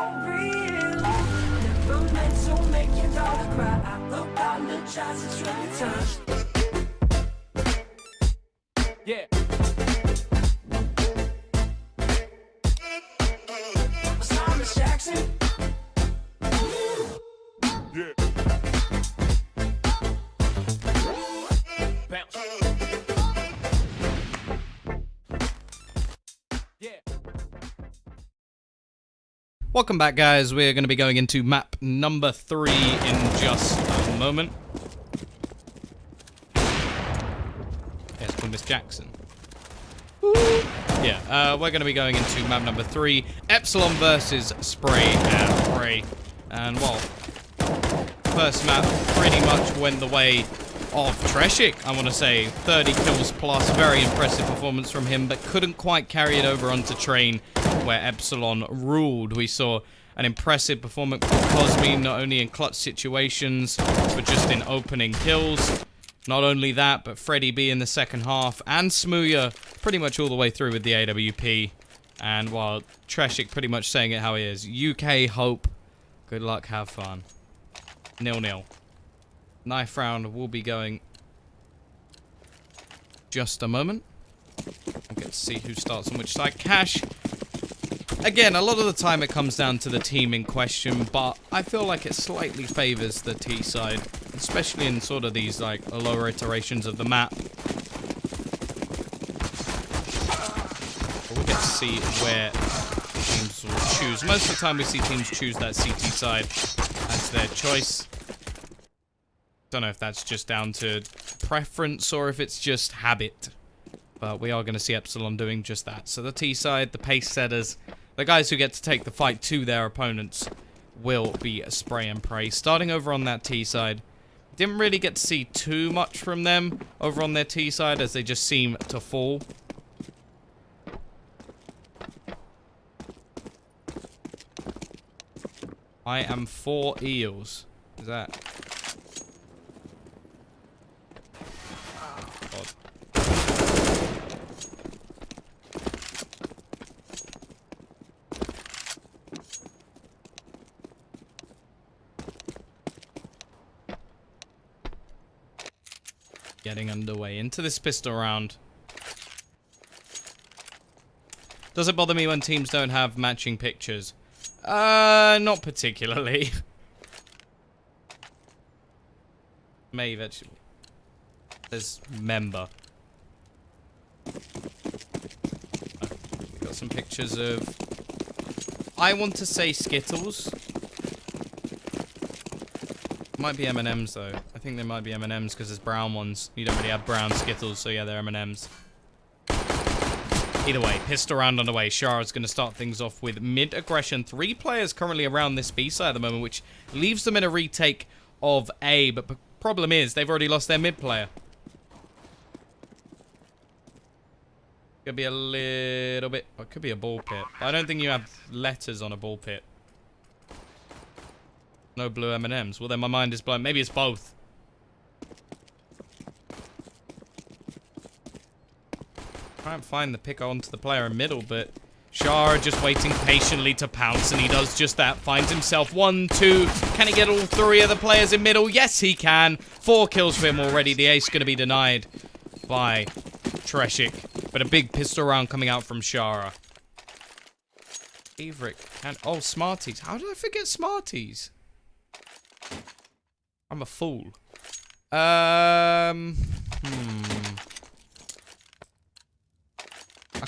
for real. Never meant to make your dog cry. I apologize, it's really time. Yeah. Thomas Jackson. Yeah. Bounce. Yeah. Welcome back, guys. We're going to be going into map number 3 in just a moment. Yes, call Miss Jackson. Woo. Yeah, we're going to be going into map number 3, Epsilon versus Spray and Pray. And, well, first map pretty much went the way of Treshik, I want to say. 30 kills plus, very impressive performance from him, but couldn't quite carry it over onto Train, where Epsilon ruled. We saw an impressive performance from Cosme, not only in clutch situations, but just in opening kills. Not only that, but Freddy B in the second half, and Smooya pretty much all the way through with the AWP. And while Treshik pretty much saying it how he is, UK hope, good luck, have fun. 0-0. Knife round will be going just a moment. We'll get to see who starts on which side. Cash. Again, a lot of the time it comes down to the team in question, but I feel like it slightly favors the T side, especially in sort of these like lower iterations of the map. But we'll get to see where teams will choose. Most of the time we see teams choose that CT side as their choice. Don't know if that's just down to preference or if it's just habit. But we are going to see Epsilon doing just that. So the T side, the pace setters, the guys who get to take the fight to their opponents will be Spray and Pray. Starting over on that T side, didn't really get to see too much from them over on their T side as they just seem to fall. I am 4 eels. Is that... Getting underway into this pistol round. Does it bother me when teams don't have matching pictures? Not particularly. Maeve actually. There's member. We got some pictures of... I want to say Skittles. Might be M&M's though. I think they might be M&M's because there's brown ones. You don't really have brown Skittles, so yeah, they're M&M's. Either way, pistol round on the way. Shara's going to start things off with mid-aggression. 3 players currently around this B side at the moment, which leaves them in a retake of A. But the problem is, they've already lost their mid player. Could be a little bit... Well, it could be a ball pit. But I don't think you have letters on a ball pit. No blue M&Ms. Well, then my mind is blown. Maybe it's both. Can't find the pick onto the player in middle, but Shara just waiting patiently to pounce, and he does just that. Finds himself 1, 2. Can he get all 3 of the players in middle? Yes, he can. 4 kills for him already. The ace going to be denied by Treshik, but a big pistol round coming out from Shara. Averick and oh, Smarties. How did I forget Smarties? I'm a fool. I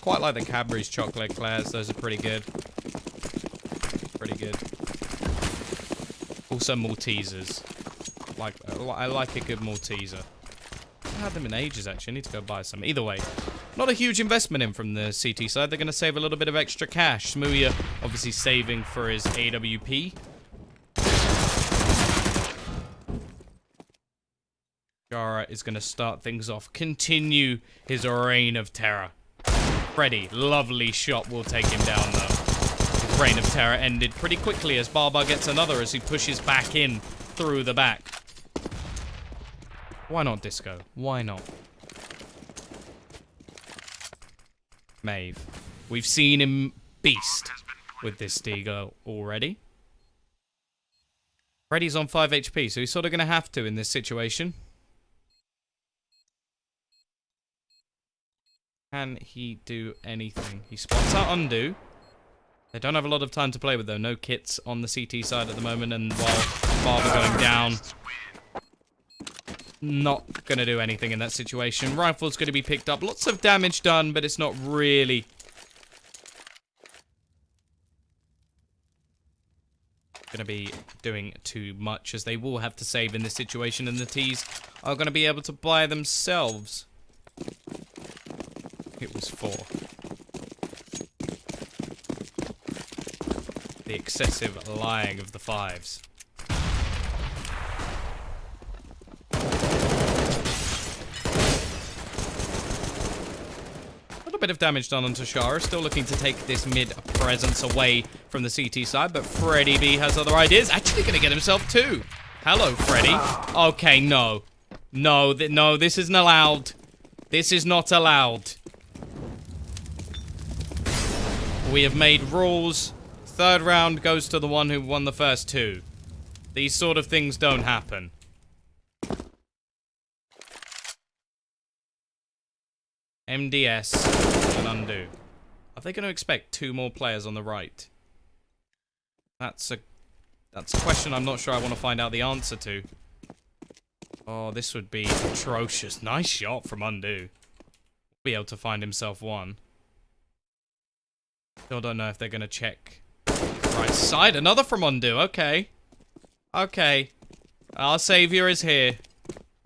quite like the Cadbury's chocolate eclairs. Those are pretty good. Pretty good. Also Maltesers. I like a good Malteser. I haven't had them in ages, actually. I need to go buy some. Either way, not a huge investment in from the CT side. They're going to save a little bit of extra cash. Smooya obviously saving for his AWP. Shara is going to start things off. Continue his reign of terror. Freddy, lovely shot, will take him down though. His reign of terror ended pretty quickly as Barbar gets another as he pushes back in through the back. Why not Disco? Why not? Maeve. We've seen him beast. with this Stigo already. Freddy's on 5 HP, so he's sort of going to have to in this situation. Can he do anything? He spots out Undo. They don't have a lot of time to play with, though. No kits on the CT side at the moment, and while Barber going down, not going to do anything in that situation. Rifle's going to be picked up. Lots of damage done, but it's not really going to be doing too much, as they will have to save in this situation, and the T's are going to be able to buy themselves. It was 4. The excessive lying of the 5s. A little bit of damage done on Toshara. Still looking to take this mid presence away from the CT side, but Freddy B has other ideas. Actually going to get himself 2. Hello, Freddy. Okay, no. No, this isn't allowed. This is not allowed. We have made rules. 3rd round goes to the one who won the first 2. These sort of things don't happen. MDS and Undo. Are they going to expect 2 more players on the right? That's a question I'm not sure I want to find out the answer to. Oh, this would be atrocious. Nice shot from Undo. Be able to find himself 1. Still don't know if they're going to check right side. Another from Undo. Okay. Okay. Our savior is here.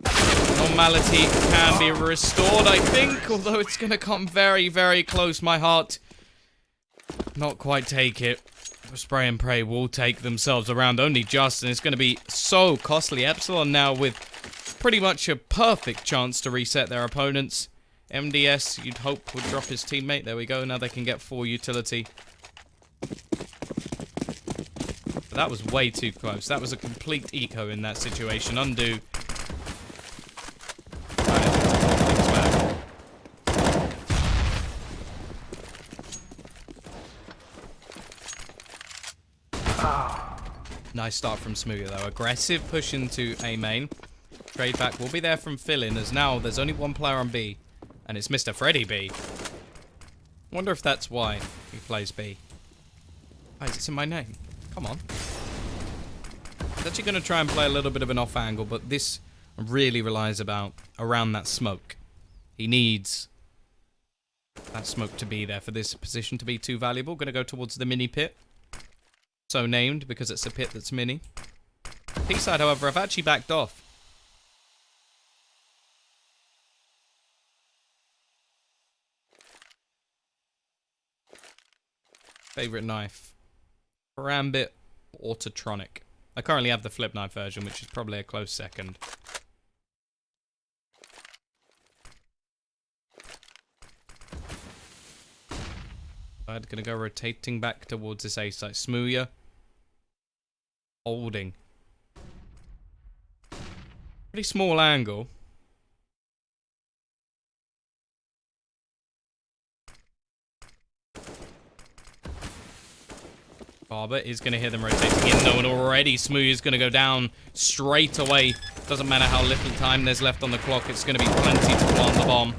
Normality can be restored, I think. Although it's going to come very, very close. My heart not quite take it. Spray and Pray will take themselves around only just. And it's going to be so costly. Epsilon now with pretty much a perfect chance to reset their opponents. MDS, you'd hope, would drop his teammate. There we go. Now they can get 4 utility. But that was way too close. That was a complete eco in that situation. Undo. Nice start from Smoothie, though. Aggressive push into A main. Trade back will be there from Philin, as now there's only 1 player on B. And it's Mr. Freddy B. Wonder if that's why he plays B. Guys, it's in my name. Come on. He's actually going to try and play a little bit of an off angle, but this really relies around that smoke. He needs that smoke to be there for this position to be too valuable. Going to go towards the mini pit. So named because it's a pit that's mini. P-side, however, I've actually backed off. Favorite knife. Karambit Autotronic. I currently have the flip knife version, which is probably a close second. I'm gonna go rotating back towards this A site. Smooya. Holding. Pretty small angle. Barber is going to hear them rotating in, though, and already Smooth is going to go down straight away. Doesn't matter how little time there's left on the clock, it's going to be plenty to plant the bomb.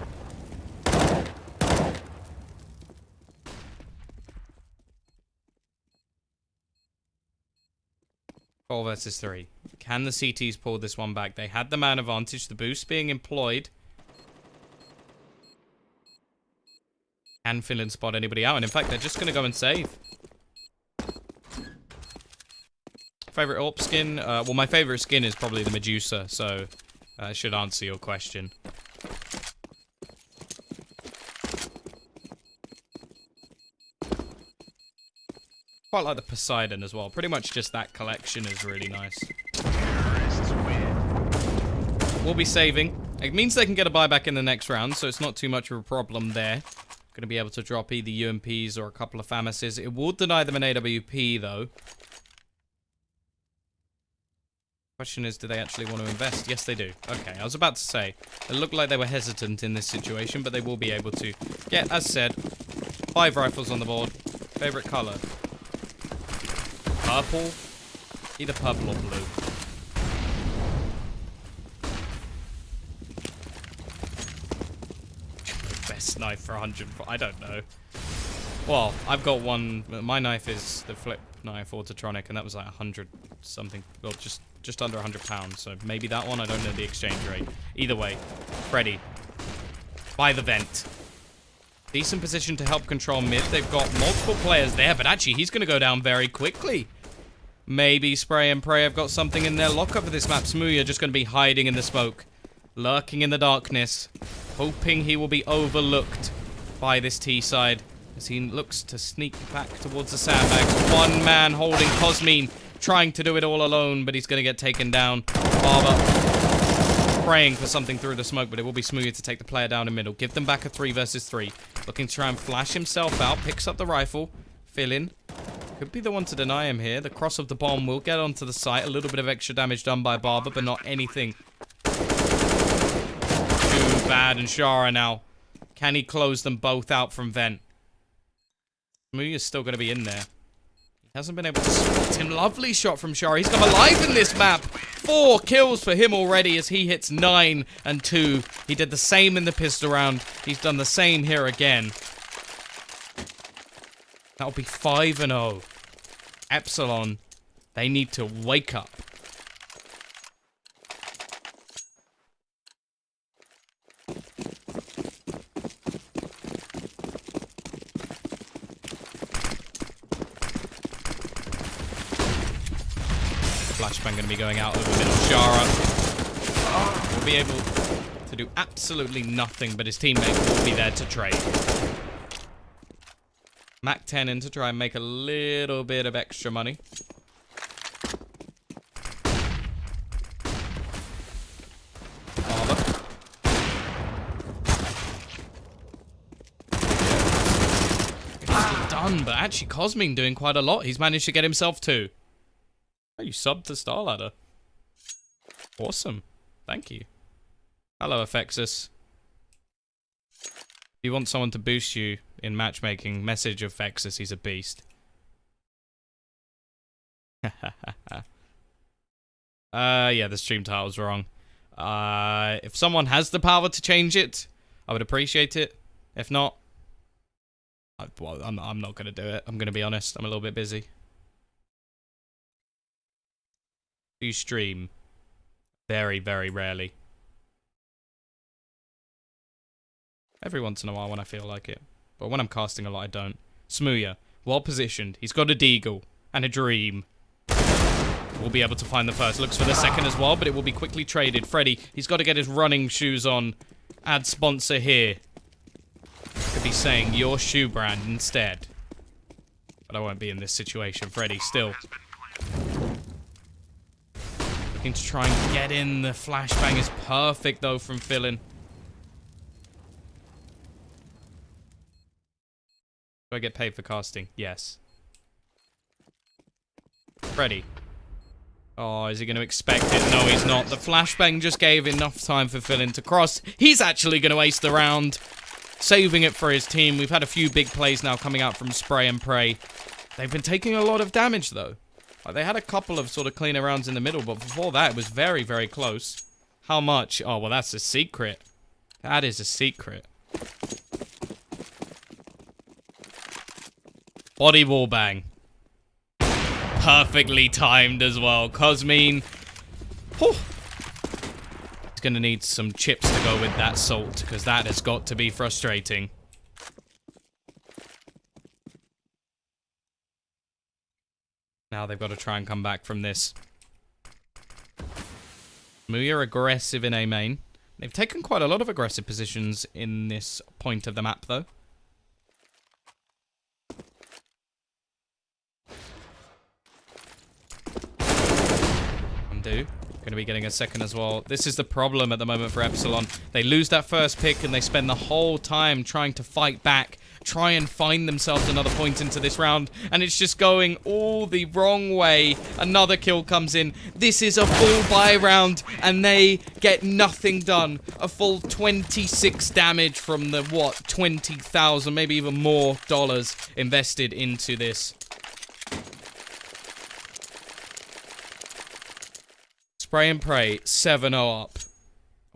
4 versus 3. Can the CTs pull this one back? They had the man advantage, the boost being employed. Can Finland spot anybody out? And in fact, they're just going to go and save. Favorite AWP skin? Well, my favorite skin is probably the Medusa, so that should answer your question. Quite like the Poseidon as well. Pretty much just that collection is really nice. We'll be saving. It means they can get a buyback in the next round, so it's not too much of a problem there. Going to be able to drop either UMPs or a couple of FAMASs. It will deny them an AWP, though. Question is, do they actually want to invest? Yes, they do. Okay, I was about to say, it looked like they were hesitant in this situation, but they will be able to get, as said, 5 rifles on the board. Favorite color? purple. Either purple or blue. Best knife for 100. I don't know. Well, I've got one. My knife is the flip knife Autotronic, and that was like 100 something. Well, just under 100 pounds. So maybe that one. I don't know the exchange rate. Either way, Freddy by the vent. Decent position to help control mid. They've got multiple players there, but actually he's going to go down very quickly. Maybe Spray and Pray have got something in their lockup for this map. Smooya just going to be hiding in the smoke, lurking in the darkness, hoping he will be overlooked by this T side as he looks to sneak back towards the sandbags. One man holding Cosmine, trying to do it all alone, but he's going to get taken down. Barber praying for something through the smoke, but it will be Smooya to take the player down in middle. Give them back a 3 versus 3. Looking to try and flash himself out. Picks up the rifle. Fill in. Could be the one to deny him here. The cross of the bomb will get onto the site. A little bit of extra damage done by Barber, but not anything too bad. And Shara now. Can he close them both out from vent? Smooya's still going to be in there. He hasn't been able to spot him. Lovely shot from Shara. He's come alive in this map. 4 kills for him already as he hits 9 and 2. He did the same in the pistol round. He's done the same here again. That'll be 5-0. Epsilon, they need to wake up. Flashbang going to be going out over middle. Shara will be able to do absolutely nothing, but his teammate will be there to trade. Mac 10 in to try and make a little bit of extra money. Barber. It's done, but actually Cosmine doing quite a lot. He's managed to get himself 2. Oh, you subbed to Starladder. Awesome. Thank you. Hello, Effexus. If you want someone to boost you in matchmaking, message Effexus. He's a beast. Yeah, the stream title's wrong. If someone has the power to change it, I would appreciate it. If not, well, I'm not going to do it. I'm going to be honest. I'm a little bit busy. Do you stream? Very, very rarely. Every once in a while when I feel like it. But when I'm casting a lot, I don't. Smooya, well positioned. He's got a deagle and a dream. We'll be able to find the first. Looks for the second as well, but it will be quickly traded. Freddy, he's got to get his running shoes on. Add sponsor here. Could be saying your shoe brand instead. But I won't be in this situation. Freddy, still. Looking to try and get in. The flashbang is perfect, though, from Philin. Do I get paid for casting? Yes. Freddy. Oh, is he going to expect it? No, he's not. The flashbang just gave enough time for Philin to cross. He's actually going to ace the round. Saving it for his team. We've had a few big plays now coming out from Spray and Pray. They've been taking a lot of damage, though. They had a couple of sort of cleaner rounds in the middle, but before that, it was very, very close. How much? Oh, well, that's a secret. That is a secret. Body wall bang. Perfectly timed as well. Cosmine. Whew. He's going to need some chips to go with that salt, because that has got to be frustrating. Now they've got to try and come back from this. Muya aggressive in A main. They've taken quite a lot of aggressive positions in this point of the map, though. Undo. Going to be getting a second as well. This is the problem at the moment for Epsilon. They lose that first pick and they spend the whole time trying to fight back, try and find themselves another point into this round, and it's just going all the wrong way. Another kill comes in. This is a full buy round and they get nothing done. A full 26 damage from the, what, 20,000, maybe even more dollars invested into this. Spray and pray. 7-0 up.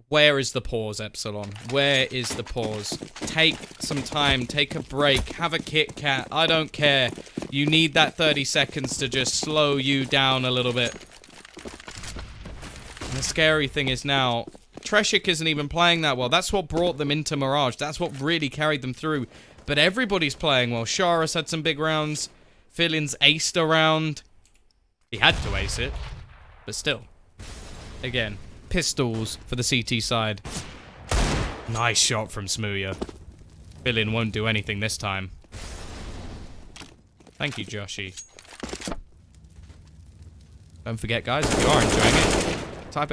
Where is the pause, Epsilon? Where is the pause? Take some time. Take a break. Have a Kit Kat. I don't care. You need that 30 seconds to just slow you down a little bit. And the scary thing is now, Treshik isn't even playing that well. That's what brought them into Mirage. That's what really carried them through. But everybody's playing well. Shara's had some big rounds. Fillin's aced a round. He had to ace it. But still. Again. Pistols for the CT side. Nice shot from Smooya. Fillin won't do anything this time. Thank you, Joshi. Don't forget, guys, if you are enjoying it, type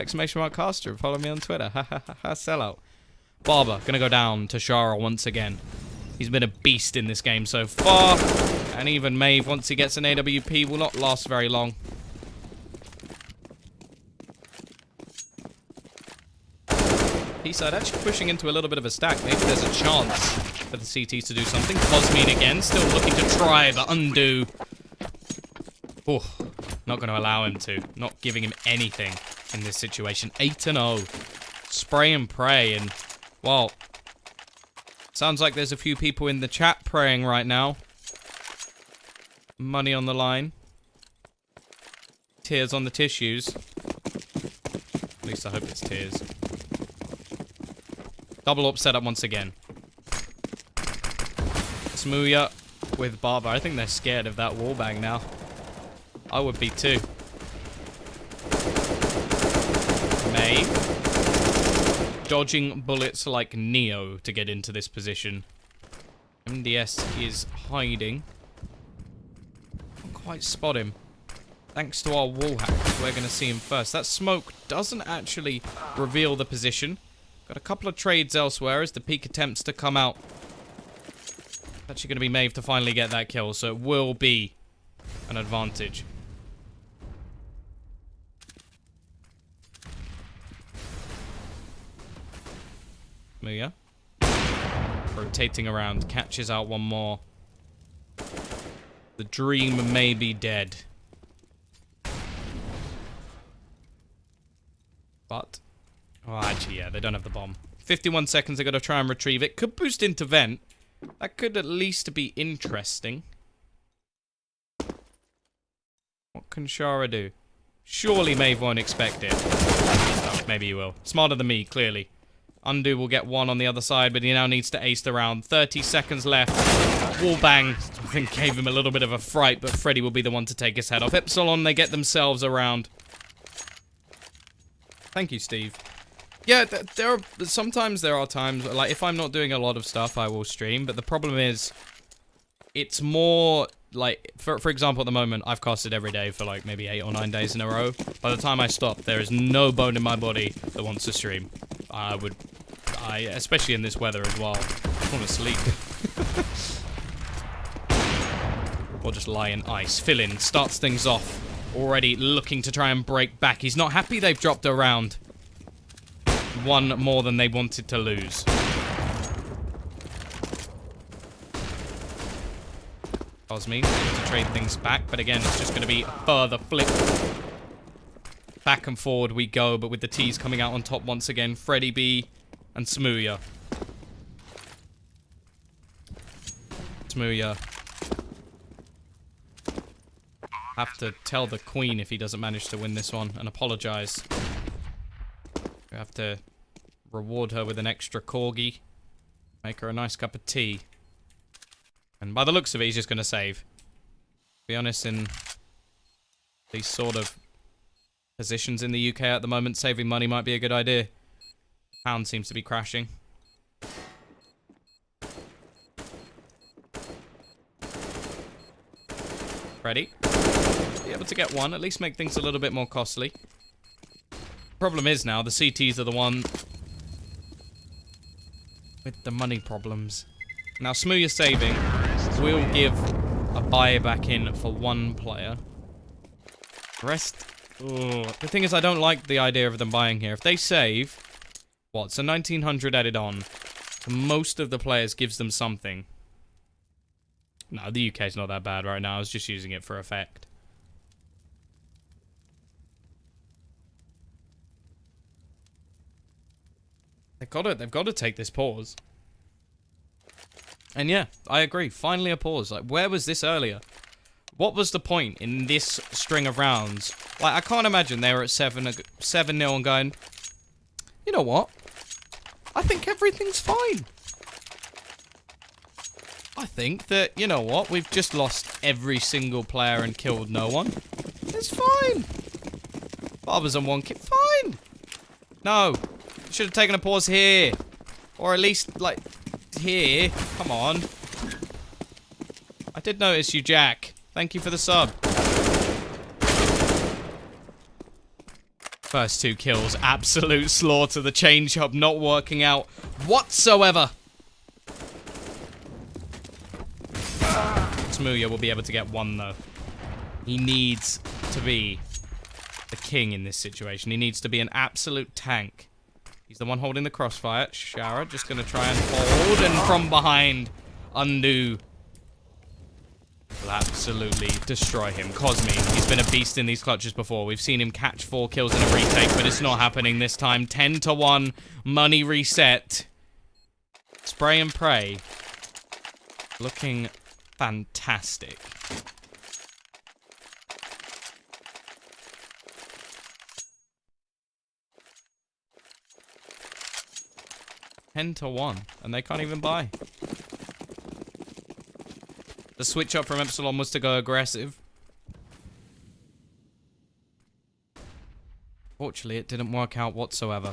!caster and follow me on Twitter. Ha ha ha ha, sellout. Barber, gonna go down to Shara once again. He's been a beast in this game so far. And even Maeve, once he gets an AWP, will not last very long. T-side actually pushing into a little bit of a stack. Maybe there's a chance for the CTs to do something. Cosmine again, still looking to try, but undo. Oh, not going to allow him to. Not giving him anything in this situation. 8-0. Spray and pray. And, well, sounds like there's a few people in the chat praying right now. Money on the line. Tears on the tissues. At least I hope it's tears. Double up setup once again. Smooya with Barber. I think they're scared of that wallbang now. I would be too. May. Dodging bullets like Neo to get into this position. MDS is hiding. Can't quite spot him. Thanks to our wall hack, we're going to see him first. That smoke doesn't actually reveal the position. Got a couple of trades elsewhere as the peak attempts to come out. It's actually going to be Maeve to finally get that kill, so it will be an advantage. Muya. Rotating around, catches out one more. The dream may be dead. But... oh, actually, yeah, they don't have the bomb. 51 seconds, they're going to try and retrieve it. Could boost into vent. That could at least be interesting. What can Shara do? Surely Maeve won't expect it. Oh, maybe he will. Smarter than me, clearly. Undo will get one on the other side, but he now needs to ace the round. 30 seconds left. Wallbang, I think, gave him a little bit of a fright, but Freddy will be the one to take his head off. Epsilon, they get themselves around. Thank you, Steve. Yeah, sometimes there are times, like, if I'm not doing a lot of stuff, I will stream, but the problem is, it's more, like, for example, at the moment, I've casted every day for, like, maybe 8 or 9 days in a row. By the time I stop, there is no bone in my body that wants to stream. Especially in this weather as well, I want to sleep. Or just lie in ice. Fillin starts things off. Already looking to try and break back. He's not happy they've dropped a round. One more than they wanted to lose. Cosme to trade things back, but again, it's just going to be a further flip. Back and forward we go, but with the T's coming out on top once again. Freddy B and Smooya. Smooya. Have to tell the Queen if he doesn't manage to win this one and apologize. We have to reward her with an extra corgi. Make her a nice cup of tea. And by the looks of it, he's just going to save. To be honest, in these sort of positions in the UK at the moment, saving money might be a good idea. Pound seems to be crashing. Ready? Be able to get one, at least make things a little bit more costly. Problem is now, the CTs are the one with the money problems. Now, Smooya saving will give a buy back in for one player. Rest... Ugh. The thing is, I don't like the idea of them buying here. If they save... what? So 1900 added on. To most of the players gives them something. No, the UK's not that bad right now. I was just using it for effect. They've got to take this pause. And yeah, I agree. Finally a pause. Like, where was this earlier? What was the point in this string of rounds? Like, I can't imagine they were at 7-0 and going, you know what? I think everything's fine. I think that, you know what? We've just lost every single player and killed no one. It's fine. Barber's on 1 kill. Fine. No. Should have taken a pause here. Or at least, like, here. Come on. I did notice you, Jack. Thank you for the sub. First 2 kills. Absolute slaughter. The change hub not working out whatsoever. Smooya will be able to get 1, though. He needs to be the king in this situation. He needs to be an absolute tank. He's the one holding the crossfire. Shara just going to try and hold, and from behind, undo. Will absolutely destroy him. Cosmine, he's been a beast in these clutches before. We've seen him catch 4 kills in a retake, but it's not happening this time. 10-1, money reset. Spray and pray. Looking fantastic. $10-1, and they can't even buy. The switch up from Epsilon was to go aggressive. Fortunately, it didn't work out whatsoever.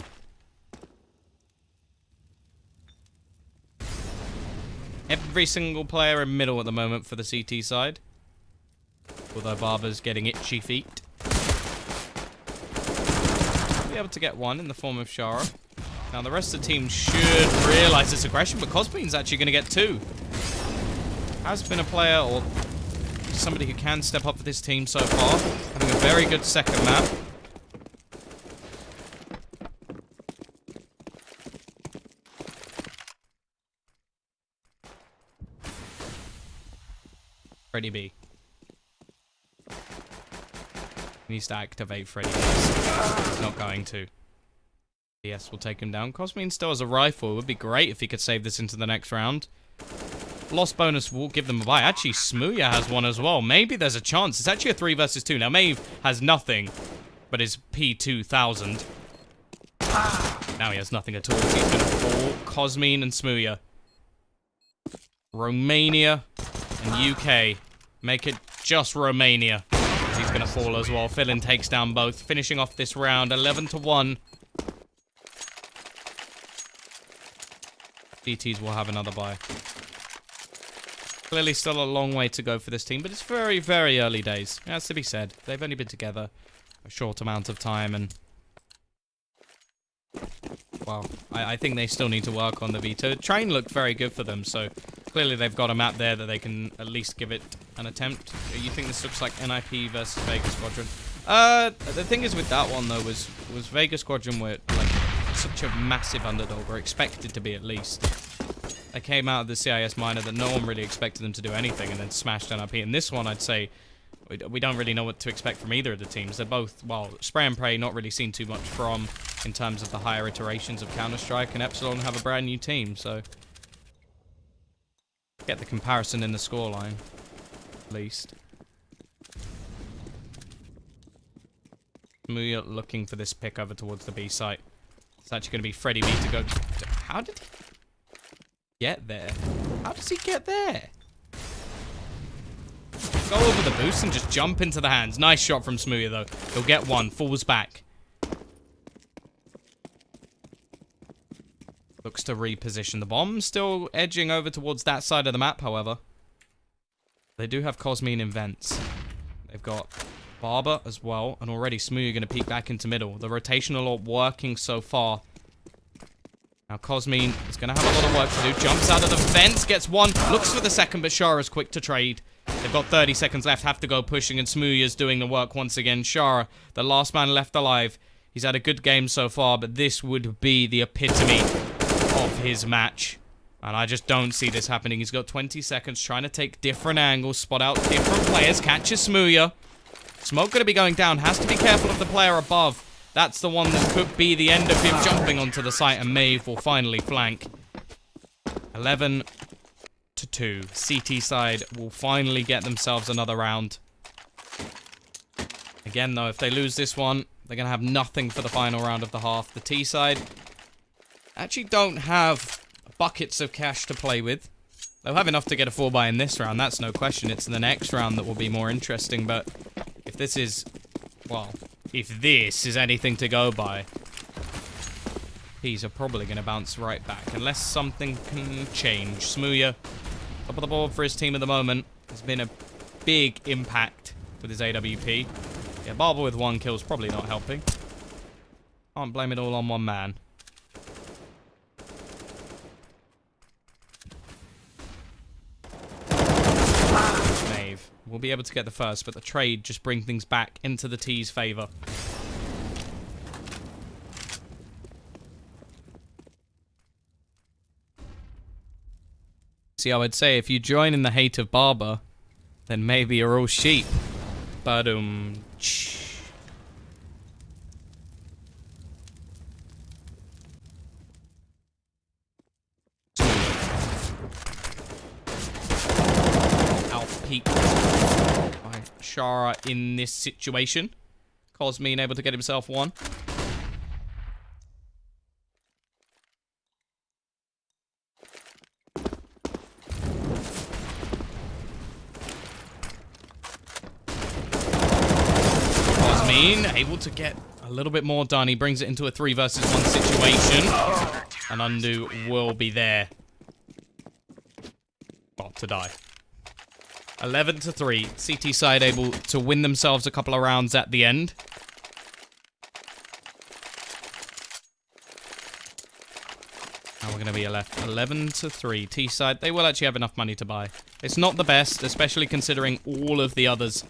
Every single player in middle at the moment for the CT side. Although Barber's getting itchy feet. Be able to get 1 in the form of Shara. Now, the rest of the team should realize this aggression, but Cosmine's actually going to get 2. Has been a player, or somebody who can step up for this team so far. Having a very good second map. Freddy B. He needs to activate Freddy B. He's not going to. DS will take him down. Cosmine still has a rifle. It would be great if he could save this into the next round. Lost bonus will give them a buy. Actually, Smooya has 1 as well. Maybe there's a chance. It's actually a 3 versus 2. Now, Maeve has nothing, but is P2000. Now he has nothing at all. He's going to fall. Cosmine and Smooya. Romania and UK. Make it just Romania. He's going to fall as well. Fillin takes down both. Finishing off this round. 11-1. DTs will have another buy. Clearly still a long way to go for this team, but it's very, very early days. It has to be said. They've only been together a short amount of time, and well, I think they still need to work on the veto. Train looked very good for them, so clearly they've got a map there that they can at least give it an attempt. You think this looks like NIP versus Vegas Squadron? The thing is with that one, though, was Vegas Squadron were like such a massive underdog, or expected to be at least. They came out of the CIS minor that no one really expected them to do anything, and then smashed NIP. In this one, I'd say we don't really know what to expect from either of the teams. They're both, well, Spray and Pray not really seen too much from in terms of the higher iterations of Counter-Strike, and Epsilon have a brand new team, so get the comparison in the scoreline, at least. We're looking for this pick over towards the B site. It's actually going to be Freddy B to go. How did he get there? How does he get there? Go over the boost and just jump into the hands. Nice shot from Smooya, though. He'll get 1. Falls back. Looks to reposition the bomb. Still edging over towards that side of the map, however. They do have Cosmine in vents. They've got Barber as well. And already Smooya going to peek back into middle. The rotational orb working so far. Now Cosmine is going to have a lot of work to do. Jumps out of the vents, gets 1. Looks for the second, but Shara's quick to trade. They've got 30 seconds left, have to go pushing, and Smooya's doing the work once again. Shara, the last man left alive. He's had a good game so far, but this would be the epitome of his match. And I just don't see this happening. He's got 20 seconds trying to take different angles, spot out different players, catches Smooya. Smoke going to be going down, has to be careful of the player above. That's the one that could be the end of him jumping onto the site, and Maeve will finally flank. 11-2. CT side will finally get themselves another round. Again, though, if they lose this one, they're going to have nothing for the final round of the half. The T side actually don't have buckets of cash to play with. They'll have enough to get a 4-buy in this round, that's no question. It's the next round that will be more interesting, but if this is, well, if this is anything to go by, Ps are probably going to bounce right back, unless something can change. Smooya, top of the board for his team at the moment, has been a big impact with his AWP. Yeah, Barber with 1 kill is probably not helping. Can't blame it all on one man. Maeve will be able to get the first, but the trade just brings things back into the T's favor. See, I would say if you join in the hate of Barber, then maybe you're all sheep. Badum. Outpeaked by Shara in this situation. Cosmine able to get himself one. Able to get a little bit more done. He brings it into a 3 versus 1 situation. And Undo will be there. Well, to die. 11-3. CT side able to win themselves a couple of rounds at the end. Now we're going to be left 11-3. T side, they will actually have enough money to buy. It's not the best, especially considering all of the others.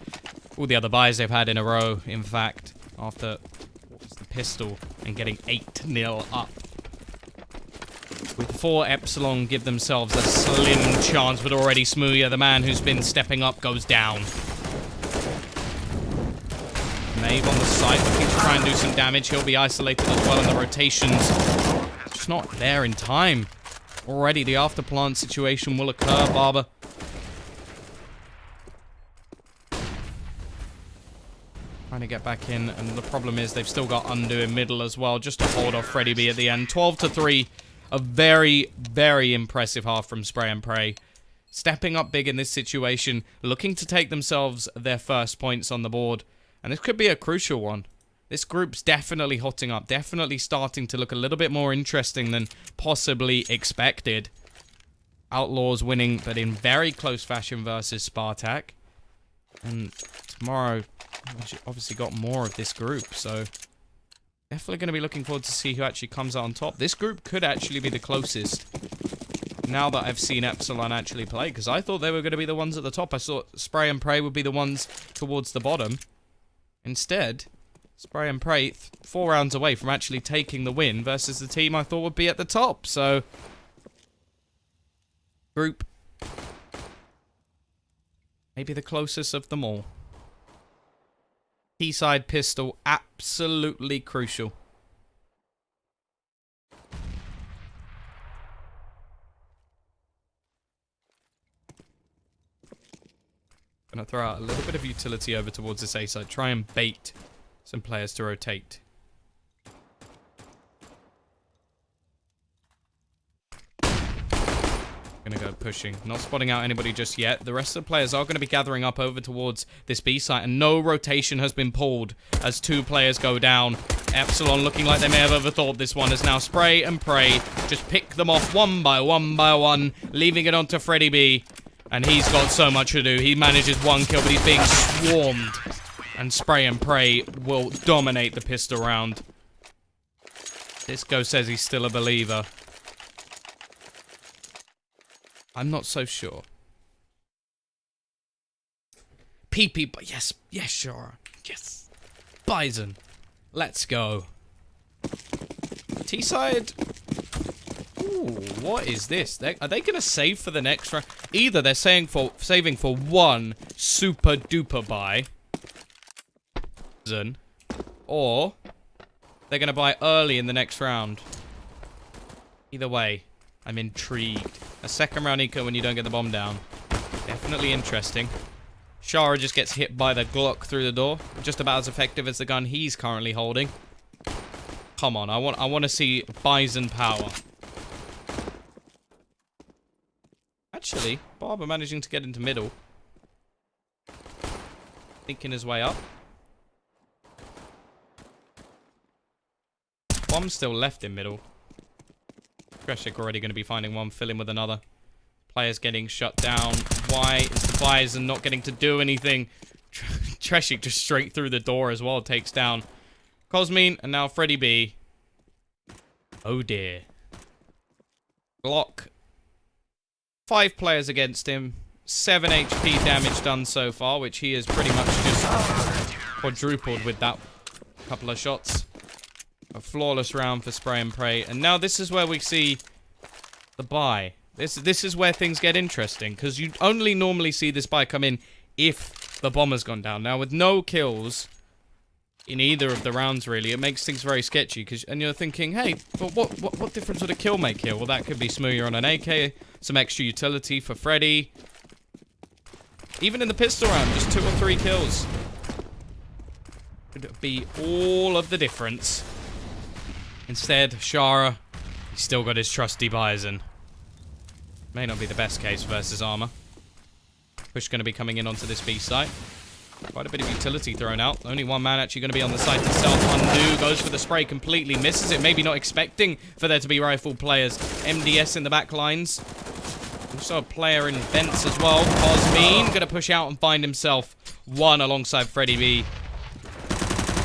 All the other buys they've had in a row, in fact, after what was the pistol and getting 8-0 up. With 4 Epsilon give themselves a slim chance, but already Smooya, the man who's been stepping up, goes down. Maeve on the site looking to try and do some damage. He'll be isolated as well in the rotations. Just not there in time. Already the afterplant situation will occur, Barber. Trying to get back in, and the problem is they've still got Undo in middle as well, just to hold off Freddy B at the end. 12-3, a very, very impressive half from Spray and Pray. Stepping up big in this situation, looking to take themselves their first points on the board. And this could be a crucial one. This group's definitely hotting up, definitely starting to look a little bit more interesting than possibly expected. Outlaws winning, but in very close fashion versus Spartak. And tomorrow, obviously got more of this group, so definitely going to be looking forward to see who actually comes out on top. This group could actually be the closest now that I've seen Epsilon actually play, because I thought they were going to be the ones at the top. I thought Spray and Pray would be the ones towards the bottom. Instead, Spray and Pray 4 rounds away from actually taking the win versus the team I thought would be at the top. So, group maybe the closest of them all. T-side pistol, absolutely crucial. Gonna throw out a little bit of utility over towards this A side. Try and bait some players to rotate. Gonna go pushing. Not spotting out anybody just yet. The rest of the players are going to be gathering up over towards this B site, and no rotation has been pulled as 2 players go down. Epsilon looking like they may have overthought this one, as now Spray and Pray just pick them off one by one, leaving it onto Freddy B. And he's got so much to do. He manages 1 kill, but he's being swarmed. And Spray and Pray will dominate the pistol round. Disco says he's still a believer. I'm not so sure. PP, but yes, sure. Yes. Bison. Let's go. T-side. Ooh, what is this? Are they going to save for the next round? Either they're saving for 1 super duper buy. Or they're going to buy early in the next round. Either way, I'm intrigued. A second round eco when you don't get the bomb down. Definitely interesting. Shara just gets hit by the Glock through the door. Just about as effective as the gun he's currently holding. Come on, I want to see Bison power. Actually, Barber managing to get into middle. Thinking his way up. Bomb's still left in middle. Greshik already going to be finding one, filling with another. Players getting shut down. Why is the Bison not getting to do anything? Treshik just straight through the door as well. Takes down Cosmine and now Freddy B. Oh dear. Glock. 5 players against him. 7 HP damage done so far, which he has pretty much just quadrupled with that couple of shots. A flawless round for Spray and Pray. And now this is where we see the buy. This is where things get interesting, because you only normally see this buy come in if the bomber's gone down. Now, with no kills in either of the rounds, really, it makes things very sketchy. And you're thinking, hey, but what difference would a kill make here? Well, that could be Smooyer on an AK, some extra utility for Freddy. Even in the pistol round, just 2 or 3 kills could be all of the difference. Instead, Shara, he's still got his trusty Bison. May not be the best case versus armor. Push going to be coming in onto this B site. Quite a bit of utility thrown out. Only one man actually going to be on the site itself. Undo goes for the spray, completely misses it. Maybe not expecting for there to be rifle players. MDS in the back lines. Also a player in vents as well. Cosmine going to push out and find himself one alongside Freddy B.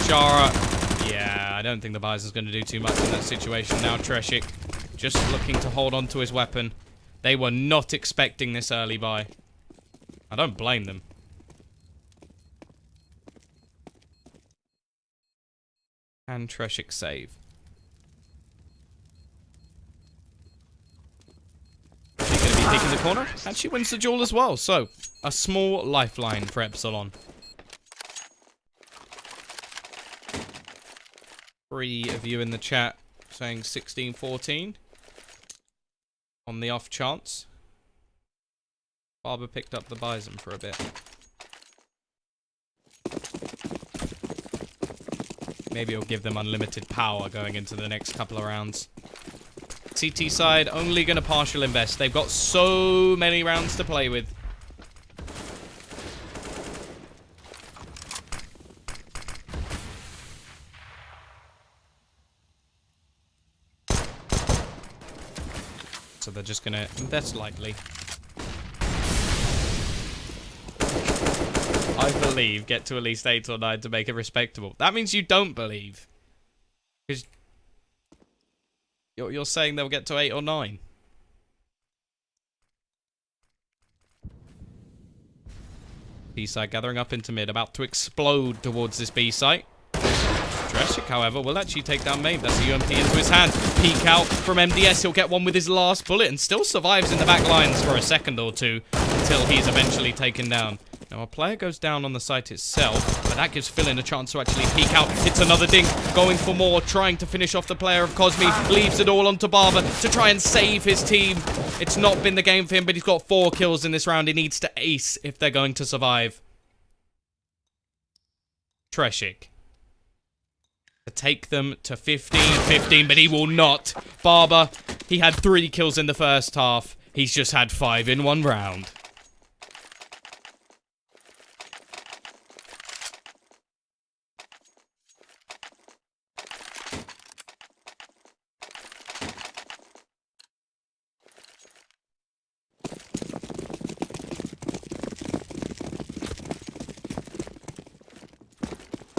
Shara. Yeah, I don't think the Bison's going to do too much in that situation. Now Treshik just looking to hold on to his weapon. They were not expecting this early buy. I don't blame them. And Treshik save. She's going to be taking the corner, and she wins the duel as well. So, a small lifeline for Epsilon. 3 of you in the chat saying 16-14. On the off chance. Barber picked up the Bison for a bit. Maybe it'll give them unlimited power going into the next couple of rounds. CT side only going to partial invest. They've got so many rounds to play with. So they're just going to invest lightly. I believe get to at least 8 or 9 to make it respectable. That means you don't believe. Because you're saying they'll get to 8 or 9. B side gathering up into mid, about to explode towards this B site. Dreshik, however, will actually take down Mabe. That's a UMP into his hand. Peek out from MDS. He'll get one with his last bullet and still survives in the back lines for a second or two until he's eventually taken down. Now, a player goes down on the site itself, but that gives Philin a chance to actually peek out. Hits another dink, going for more, trying to finish off the player of Cosme. Leaves it all onto Barber to try and save his team. It's not been the game for him, but he's got 4 kills in this round. He needs to ace if they're going to survive. Treshik. To take them to 15-15, but he will not. Barber, he had 3 kills in the first half. He's just had 5 in 1 round.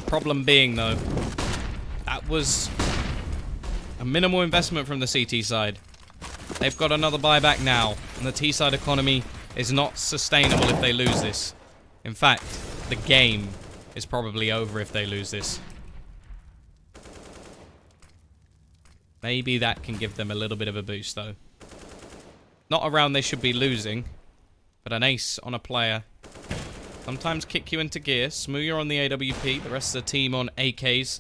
Problem being, though, that was a minimal investment from the CT side. They've got another buyback now, and the T side economy is not sustainable if they lose this. In fact, the game is probably over if they lose this. Maybe that can give them a little bit of a boost, though. Not a round they should be losing, but an ace on a player. Sometimes kick you into gear. Smooyer on the AWP, the rest of the team on AKs.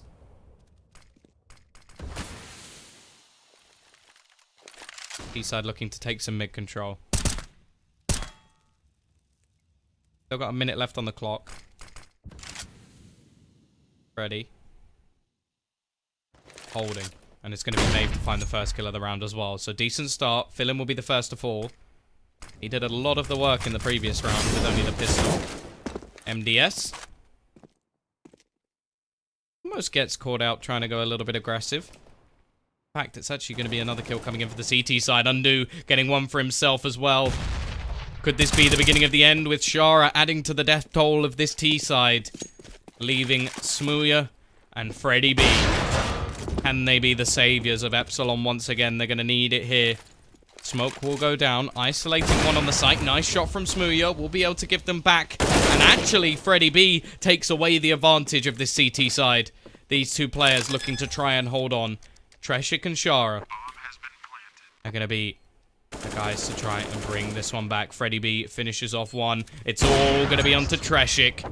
T-side looking to take some mid control. Still got a minute left on the clock. Ready. Holding. And it's going to be Maeve to find the first kill of the round as well. So decent start. Philin will be the first to fall. He did a lot of the work in the previous round with only the pistol. MDS. Almost gets caught out trying to go a little bit aggressive. In fact, it's actually going to be another kill coming in for the CT side. Undo getting one for himself as well. Could this be the beginning of the end with Shara adding to the death toll of this T side? Leaving Smooya and Freddy B. Can they be the saviors of Epsilon once again? They're going to need it here. Smoke will go down. Isolating one on the site. Nice shot from Smooya. We'll be able to give them back. And actually, Freddy B takes away the advantage of this CT side. These two players looking to try and hold on. Treshik and Shara are going to be the guys to try and bring this one back. Freddy B finishes off one. It's all going to be onto Treshik.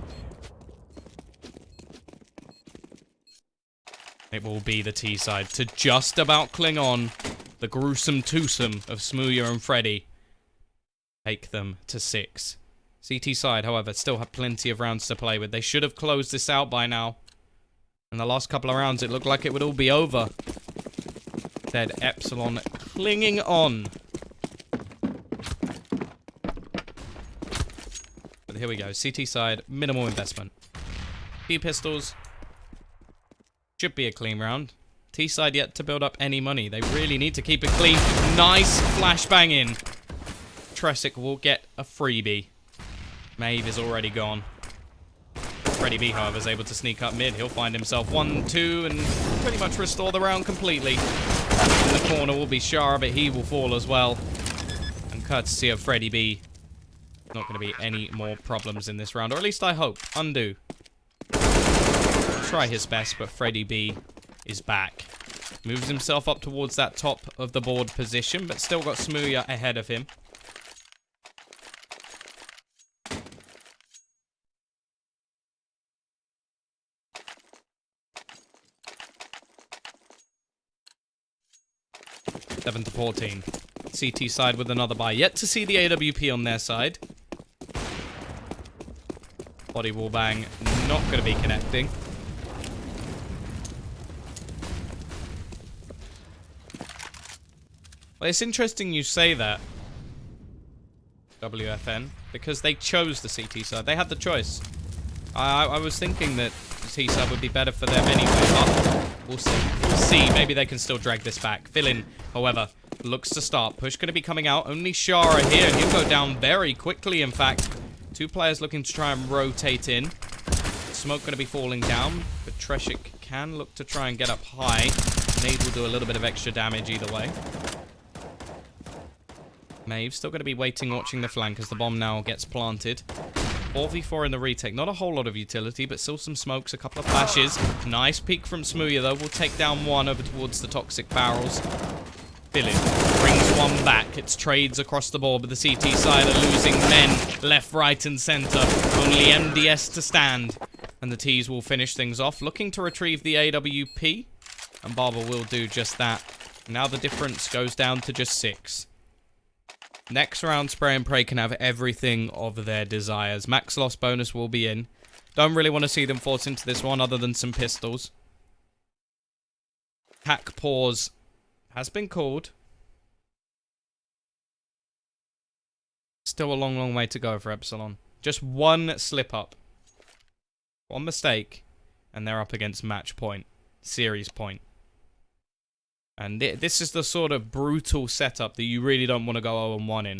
It will be the T side to just about cling on. The gruesome twosome of Smooya and Freddy. Take them to 6. CT side, however, still have plenty of rounds to play with. They should have closed this out by now. In the last couple of rounds, it looked like it would all be over. Instead, Epsilon clinging on. But here we go. CT side, minimal investment. Few pistols. Should be a clean round. T-side yet to build up any money. They really need to keep it clean. Nice flashbang in. Tresic will get a freebie. Maeve is already gone. Freddy B, however, is able to sneak up mid. He'll find himself 1, 2, and pretty much restore the round completely. In the corner will be Shara, but he will fall as well. And courtesy of Freddy B, not going to be any more problems in this round. Or at least I hope. Undo. Try his best, but Freddy B is back. Moves himself up towards that top of the board position, but still got Smooya ahead of him. Seven to 14. CT side with another buy. Yet to see the AWP on their side. Body wall bang, not going to be connecting. Well, it's interesting you say that, WFN, because they chose the CT side. They had the choice. I was thinking that the T side would be better for them anyway, but we'll see. We'll see. Maybe they can still drag this back. Philin, however, looks to start. Push going to be coming out. Only Shara here, and he'll go down very quickly, in fact. Two players looking to try and rotate in. Smoke going to be falling down, but Treshik can look to try and get up high. Nade will do a little bit of extra damage either way. Maeve still going to be waiting, watching the flank as the bomb now gets planted. 4v4 in the retake. Not a whole lot of utility, but still some smokes, a couple of flashes. Nice peek from Smooya, though. We'll take down one over towards the toxic barrels. Philin brings one back. It's trades across the board, but the CT side are losing men left, right, and center. Only MDS to stand. And the T's will finish things off, looking to retrieve the AWP. And Barber will do just that. Now the difference goes down to just 6. Next round, Spray and Pray can have everything of their desires. Max loss bonus will be in. Don't really want to see them force into this one other than some pistols. Hack pause has been called. Still a long, long way to go for Epsilon. Just one slip up. One mistake. And they're up against match point. Series point. And this is the sort of brutal setup that you really don't want to go 0-1 in.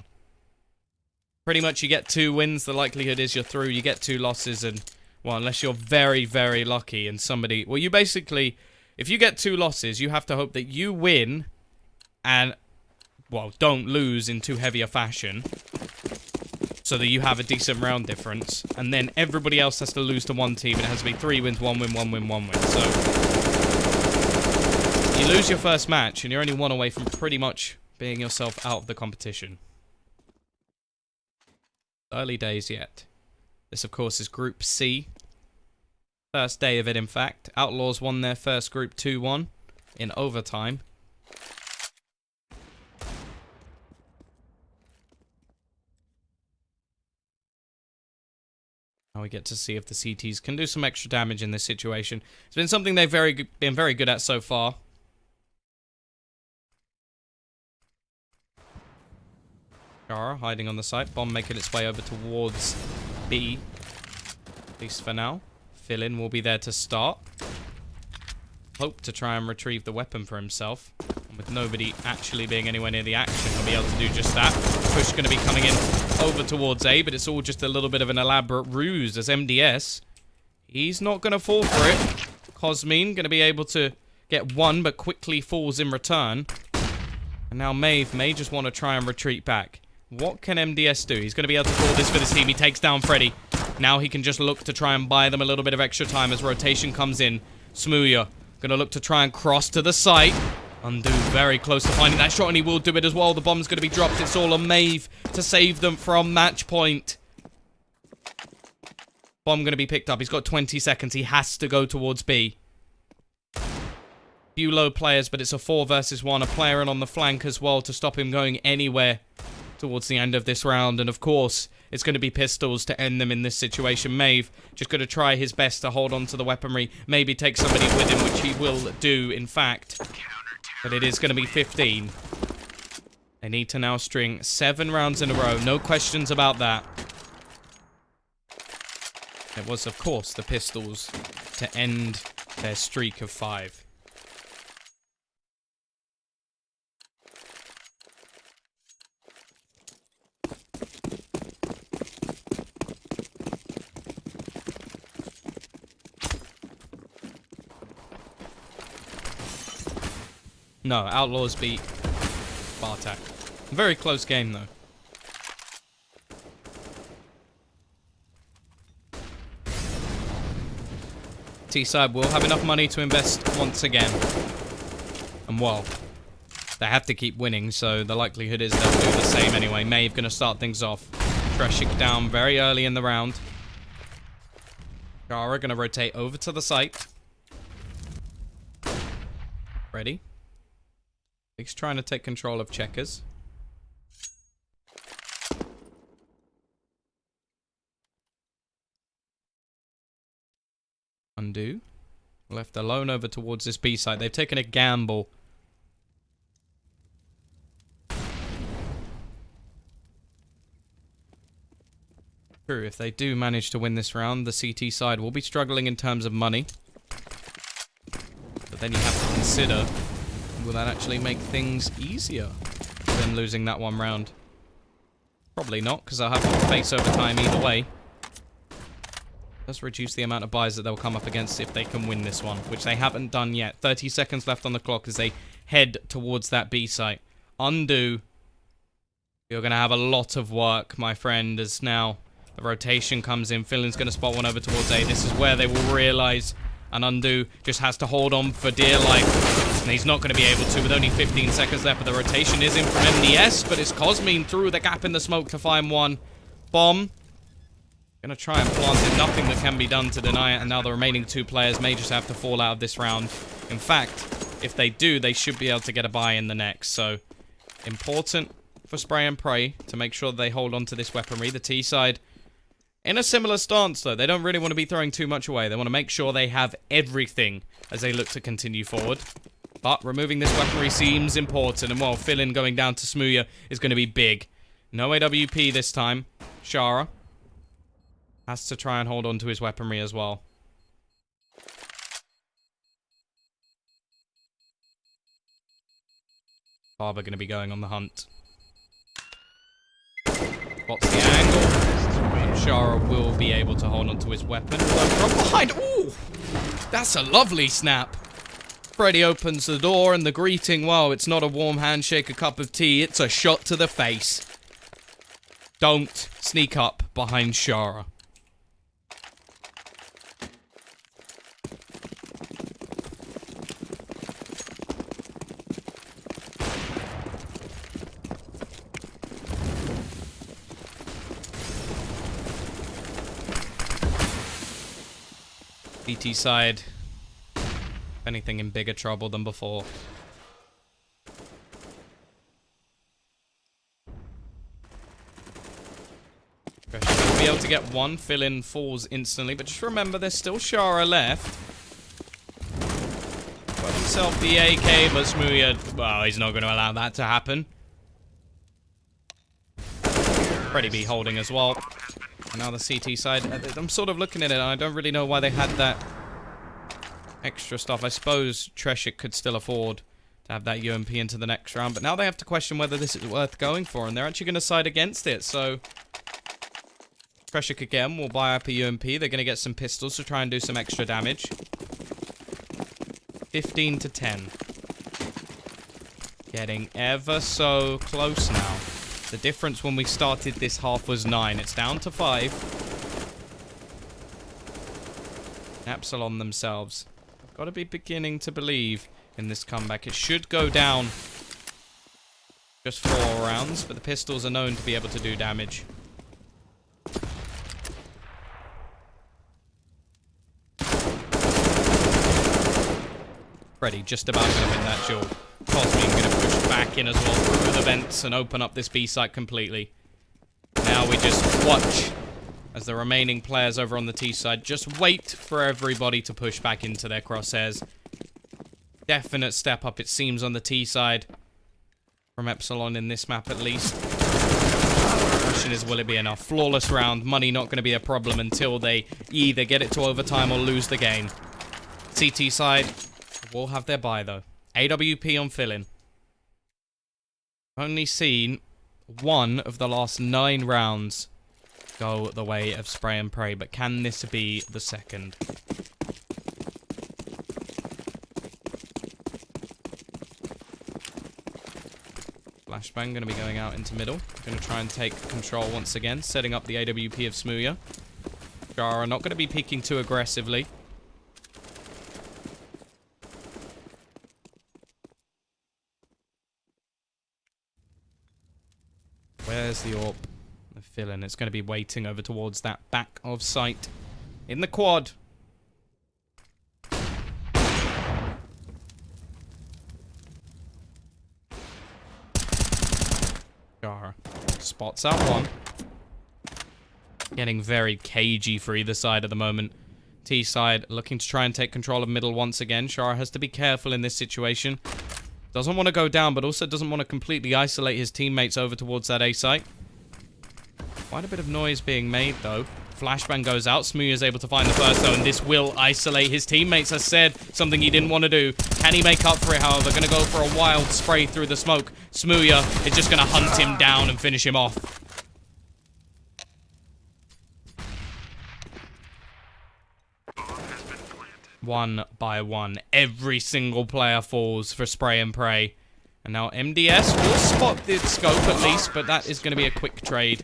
Pretty much you get 2 wins, the likelihood is you're through. You get 2 losses, and, well, unless you're very, very lucky and somebody... Well, you basically... If you get 2 losses, you have to hope that you win and, well, don't lose in too heavy a fashion so that you have a decent round difference. And then everybody else has to lose to one team, and it has to be 3 wins, 1 win, 1 win, 1 win. So... You lose your first match, and you're only 1 away from pretty much being yourself out of the competition. Early days yet. This, of course, is Group C. First day of it, in fact. Outlaws won their first group 2-1 in overtime. Now we get to see if the CTs can do some extra damage in this situation. It's been something they've been very good at so far. Shara hiding on the site. Bomb making its way over towards B. At least for now. Fill-in will be there to start. Hope to try and retrieve the weapon for himself. And with nobody actually being anywhere near the action, he'll be able to do just that. Push going to be coming in over towards A, but it's all just a little bit of an elaborate ruse as MDS. He's not going to fall for it. Cosmine going to be able to get one, but quickly falls in return. And now Maeve may just want to try and retreat back. What can MDS do? He's going to be able to call this for this team. He takes down Freddy. Now he can just look to try and buy them a little bit of extra time as rotation comes in. Smooya going to look to try and cross to the site. Undo very close to finding that shot, and he will do it as well. The bomb's going to be dropped. It's all on Maeve to save them from match point. Bomb going to be picked up. He's got 20 seconds. He has to go towards B. Few low players, but it's a 4 versus 1. A player on the flank as well to stop him going anywhere towards the end of this round. And of course, it's going to be pistols to end them in this situation. Maeve just going to try his best to hold on to the weaponry. Maybe take somebody with him, which he will do, in fact. But it is going to be 15. They need to now string 7 rounds in a row. No questions about that. It was, of course, the pistols to end their streak of 5. No, Outlaws beat Bartak. Very close game, though. T-side will have enough money to invest once again. And well, they have to keep winning, so the likelihood is they'll do the same anyway. Maeve going to start things off. Treshik down very early in the round. Shara going to rotate over to the site. Ready? He's trying to take control of checkers. Undo. Left alone over towards this B site. They've taken a gamble. True, if they do manage to win this round, the CT side will be struggling in terms of money. But then you have to consider, will that actually make things easier than losing that one round? Probably not, because I'll have to face overtime either way. Does reduce the amount of buys that they'll come up against if they can win this one, which they haven't done yet. 30 seconds left on the clock as they head towards that B site. Undo. You're going to have a lot of work, my friend, as now the rotation comes in. Finland's going to spot one over towards A. This is where they will realize, and Undo just has to hold on for dear life. And he's not going to be able to with only 15 seconds left. But the rotation is in from MDS, but it's Cosmine through the gap in the smoke to find one. Bomb. Going to try and plant it. Nothing that can be done to deny it. And now the remaining 2 players may just have to fall out of this round. In fact, if they do, they should be able to get a buy in the next. So, important for Spray and Pray to make sure they hold on to this weaponry. The T side in a similar stance, though. They don't really want to be throwing too much away. They want to make sure they have everything as they look to continue forward. But removing this weaponry seems important. And while Fill-in going down to Smooya is going to be big. No AWP this time. Shara has to try and hold on to his weaponry as well. Barber going to be going on the hunt. Spots the angle. And Shara will be able to hold on to his weapon. From behind. Ooh! That's a lovely snap. Freddy opens the door and the greeting, well, it's not a warm handshake, a cup of tea, it's a shot to the face. Don't sneak up behind Shara. BT side, if anything, in bigger trouble than before. Pressure be able to get one. Fill-in falls instantly. But just remember, there's still Shara left. Got himself the AK, but Smooya, well, he's not going to allow that to happen. Freddy be holding as well. And now the CT side. I'm sort of looking at it, and I don't really know why they had that extra stuff. I suppose Treshik could still afford to have that UMP into the next round, but now they have to question whether this is worth going for, and they're actually going to side against it, so Treshik again will buy up a UMP. They're going to get some pistols to try and do some extra damage. 15 to 10. Getting ever so close now. The difference when we started this half was 9. It's down to 5. Epsilon themselves. I've got to be beginning to believe in this comeback. It should go down just 4 rounds, but the pistols are known to be able to do damage. Freddy just about going to win that duel. Cosmian going to push back in as well through the vents and open up this B site completely. Now we just watch as the remaining players over on the T side just wait for everybody to push back into their crosshairs. Definite step up, it seems, on the T side from Epsilon in this map at least. The question is, will it be enough? Flawless round. Money not going to be a problem until they either get it to overtime or lose the game. CT side will have their buy, though. AWP on fill-in. Only seen 1 of the last 9 rounds go the way of Spray and Pray, but can this be the second? Flashbang going to be going out into middle. Going to try and take control once again, setting up the AWP of Smooya. Jara not going to be peeking too aggressively. Where's the AWP? The fill-in. It's going to be waiting over towards that back of sight. In the quad. Jara spots out one. Getting very cagey for either side at the moment. T side looking to try and take control of middle once again. Shara has to be careful in this situation. Doesn't want to go down, but also doesn't want to completely isolate his teammates over towards that A site. Quite a bit of noise being made, though. Flashbang goes out. Smooya is able to find the first, though, and this will isolate his teammates, as said. Something he didn't want to do. Can he make up for it, however? Going to go for a wild spray through the smoke. Smooya is just going to hunt him down and finish him off. One by one, every single player falls for Spray and Pray. And now MDS will spot the scope at least, but that is going to be a quick trade.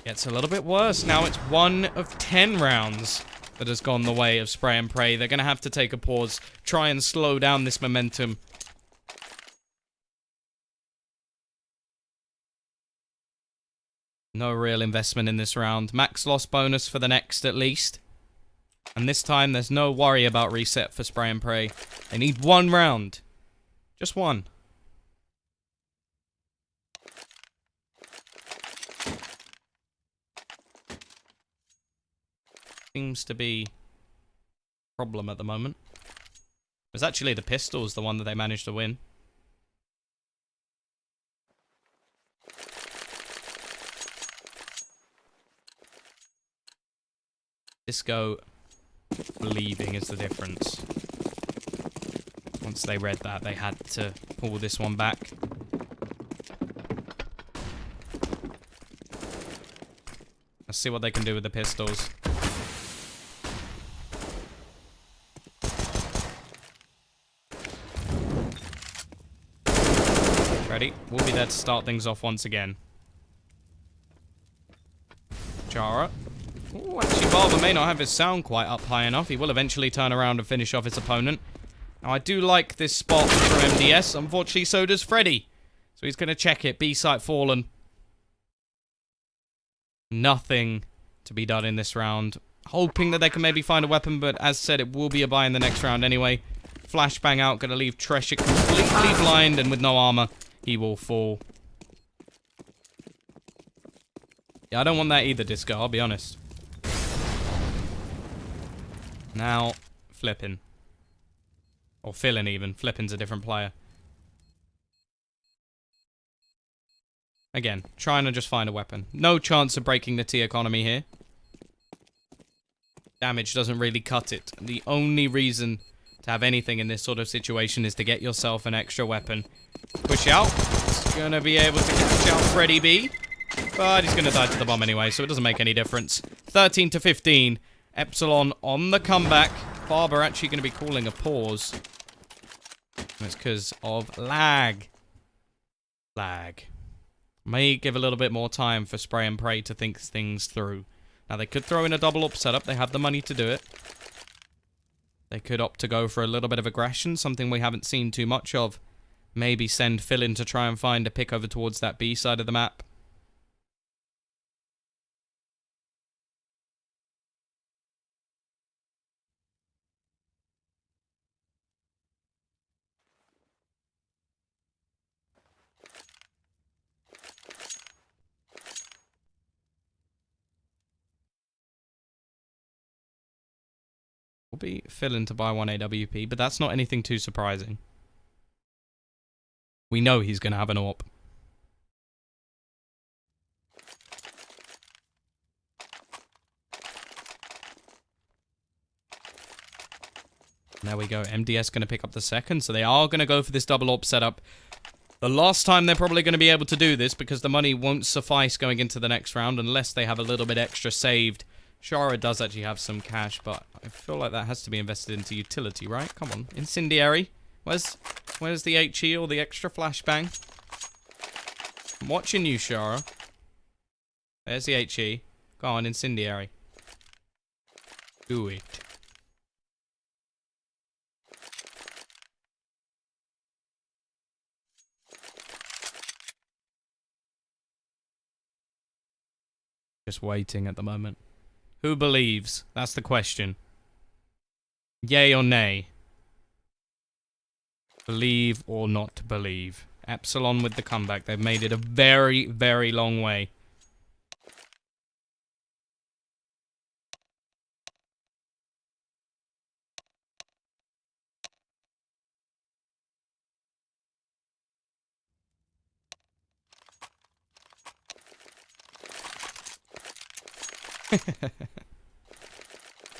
Gets a little bit worse. Now it's 1 of 10 rounds that has gone the way of Spray and Pray. They're going to have to take a pause, try and slow down this momentum. No real investment in this round. Max loss bonus for the next at least. And this time, there's no worry about reset for Spray and Pray. They need 1 round. Just 1. Seems to be a problem at the moment. It was actually the pistols, the one that they managed to win. Disco believing is the difference. Once they read that, they had to pull this one back. Let's see what they can do with the pistols. Ready? We'll be there to start things off once again. Jara. Ooh, actually, Barber may not have his sound quite up high enough. He will eventually turn around and finish off his opponent. Now, I do like this spot from MDS. Unfortunately, so does Freddy. So he's going to check it. B site fallen. Nothing to be done in this round. Hoping that they can maybe find a weapon, but as said, it will be a buy in the next round anyway. Flashbang out. Going to leave Treshik completely blind and with no armor. He will fall. Yeah, I don't want that either, Disco, I'll be honest. Now, Flippin. Or Fillin even. Flippin's a different player. Again, trying to just find a weapon. No chance of breaking the T economy here. Damage doesn't really cut it. The only reason to have anything in this sort of situation is to get yourself an extra weapon. Push out. It's gonna be able to catch out Freddy B. But he's gonna die to the bomb anyway, so it doesn't make any difference. 13 to 15. Epsilon on the comeback. Barber actually gonna be calling a pause. It's because of lag. Lag. May give a little bit more time for Spray and Pray to think things through. Now, they could throw in a double up setup. They have the money to do it. They could opt to go for a little bit of aggression, something we haven't seen too much of. Maybe send Phil in to try and find a pick over towards that B side of the map. Will be Phil in to buy 1 AWP, but that's not anything too surprising. We know he's going to have an AWP. There we go. MDS going to pick up the second, so they are going to go for this double AWP setup. The last time they're probably going to be able to do this because the money won't suffice going into the next round unless they have a little bit extra saved. Shara does actually have some cash, but I feel like that has to be invested into utility, right? Come on. Incendiary. Where's the HE or the extra flashbang? I'm watching you, Shara. There's the HE. Go on, Incendiary. Do it. Just waiting at the moment. Who believes? That's the question. Yay or nay? Believe or not believe? Epsilon with the comeback. They've made it a very, very long way.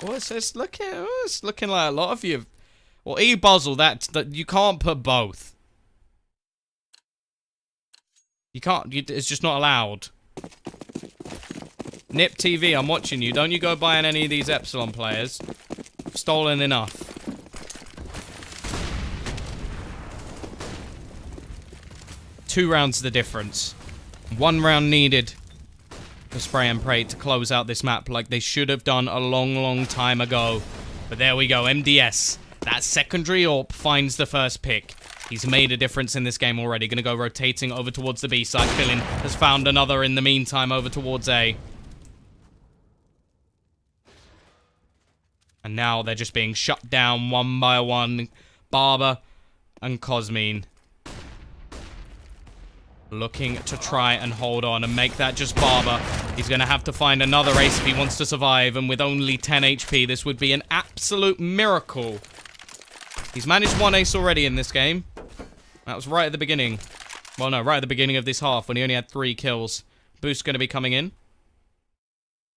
Well, it's looking like a lot of you. Well, E-Buzzle, that you can't put both. You can't. It's just not allowed. Nip TV, I'm watching you. Don't you go buying any of these Epsilon players. Stolen enough. Two rounds the difference. 1 round needed for Spray and Pray to close out this map like they should have done a long, long time ago. But there we go, MDS. That secondary AWP finds the first pick. He's made a difference in this game already. Gonna go rotating over towards the B side. Fillin has found another in the meantime over towards A. And now they're just being shut down one by one. Barber and Cosmine looking to try and hold on and make that just Barber. He's going to have to find another ace if he wants to survive, and with only 10 HP, this would be an absolute miracle. He's managed 1 ace already in this game. That was right at the beginning. Well, no, right at the beginning of this half when he only had 3 kills. Boost going to be coming in.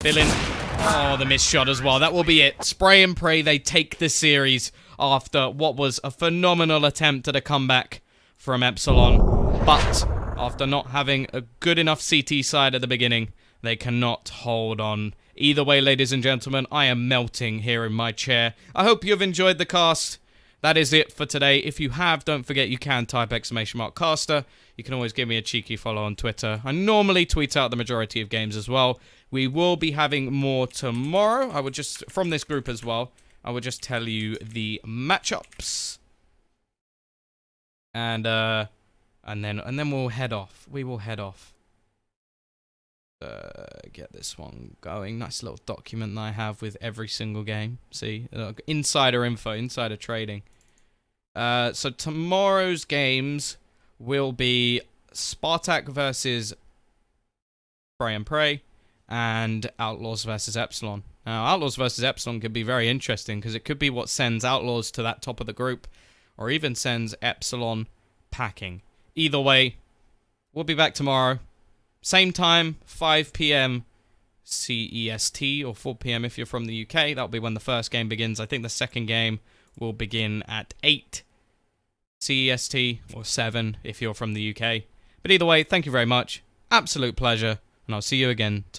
Billin. Oh, the missed shot as well. That will be it. Spray and Pray, they take the series after what was a phenomenal attempt at a comeback from Epsilon. But after not having a good enough CT side at the beginning, they cannot hold on. Either way, ladies and gentlemen, I am melting here in my chair. I hope you've enjoyed the cast. That is it for today. If you have, don't forget you can type !caster. You can always give me a cheeky follow on Twitter. I normally tweet out the majority of games as well. We will be having more tomorrow. I would just, from this group as well, I would just tell you the matchups. And then we'll head off. We will head off. Get this one going. Nice little document that I have with every single game. See? Insider info, insider trading. So tomorrow's games will be Spartak versus Spray and Pray. and Outlaws versus Epsilon. Now, Outlaws versus Epsilon could be very interesting because it could be what sends Outlaws to that top of the group, or even sends Epsilon packing. Either way, we'll be back tomorrow. Same time, 5 p.m. CEST, or 4 p.m. if you're from the UK. That'll be when the first game begins. I think the second game will begin at 8 CEST, or 7 if you're from the UK. But either way, thank you very much. Absolute pleasure, and I'll see you again tomorrow.